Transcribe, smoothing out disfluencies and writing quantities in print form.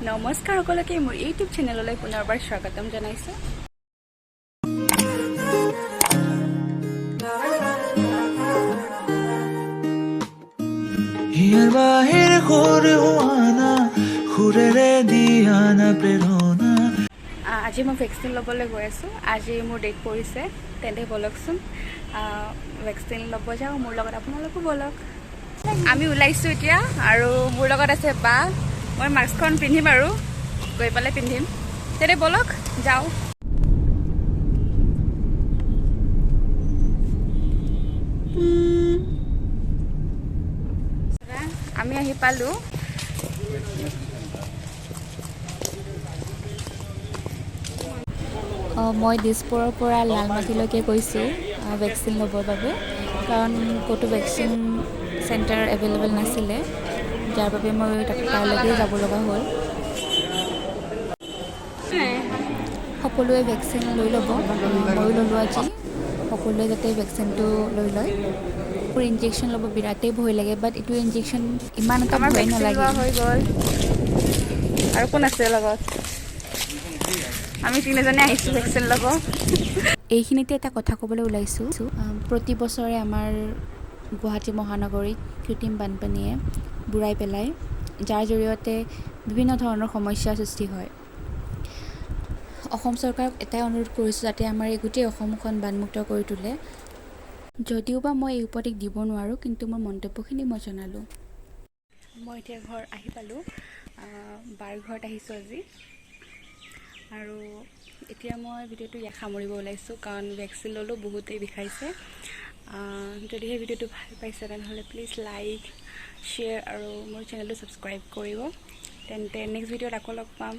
নমস্কাৰ সকলোকে মোৰ ইউটিউব চেনেললৈ পুনৰবাৰ স্বাগতম জনাইছো। হিয়াৰ বাহিৰ সৰে হোৱানা সুৰেৰে দিয়ানা প্ৰেৰণা। আজি মই ভেকচিন ল'বলৈ গৈ আছোঁ। আজি মোৰ ডেট পৰিছে, তেন্তে বলকচোন ভেকচিন ল'ব যাওঁ। মোৰ লগত আপোনালোকো বলক। আমি ওলাইছোঁ এতিয়া আৰু মোৰ লগত আছে বা। মই মাস্কখন পিন্ধিম আৰু গৈ পেলাই পিন্ধিম, তেন্তে বলক যাওঁ। আমি আহি পালোঁ। মই দিছপুৰৰ পৰা লালমাটিলৈকে গৈছোঁ ভেকচিন ল'বৰ বাবে, কাৰণ ক'তো ভেকচিন চেণ্টাৰ এভেইলেবল নাছিলে, যাৰ বাবে মই তালৈকে যাব লগা হ'ল। সকলোৱে ভেকচিন লৈ ল'ব, ময়ো ল'লোঁ আজি। সকলোৱে যাতে ভেকচিনটো লৈ লয়। মোৰ ইনজেকশ্যন ল'ব বিৰাটেই ভয় লাগে, বাট এইটো ইনজেকশ্যন ইমান এটা ভয় নালাগে। হৈ গ'ল আৰু কোন আছে লগত? আমি তিনিজনে আহিছোঁ ভেকচিন ল'ব। এইখিনিতে এটা কথা ক'বলৈ ওলাইছোঁ। প্ৰতি বছৰে আমাৰ গুৱাহাটী মহানগৰীত কৃত্ৰিম বানপানীয়ে বুৰাই পেলায়, যাৰ জৰিয়তে বিভিন্ন ধৰণৰ সমস্যাৰ সৃষ্টি হয়। অসম চৰকাৰক এটাই অনুৰোধ কৰিছোঁ, যাতে আমাৰ এই গোটেই অসমখন বানমুক্ত কৰি তোলে। যদিও বা মই এই উপদেশ দিব নোৱাৰোঁ, কিন্তু মোৰ মন্তব্যখিনি মই জনালোঁ। মই এতিয়া ঘৰ আহি পালোঁ। বাৰ ঘৰত আহিছোঁ আজি, আৰু এতিয়া মই ভিডিঅ'টো ইয়াত সামৰিব ওলাইছোঁ, কাৰণ ভেকচিন ল'লোঁ, বহুতেই বিষাইছে। যদিহে ভিডিঅ'টো ভাল পাইছে তেনেহ'লে প্লিজ লাইক, শ্বেয়াৰ আৰু মোৰ চেনেলটো ছাবস্ক্ৰাইব কৰিব। তেন্তে নেক্সট ভিডিঅ'ত আকৌ লগ পাম।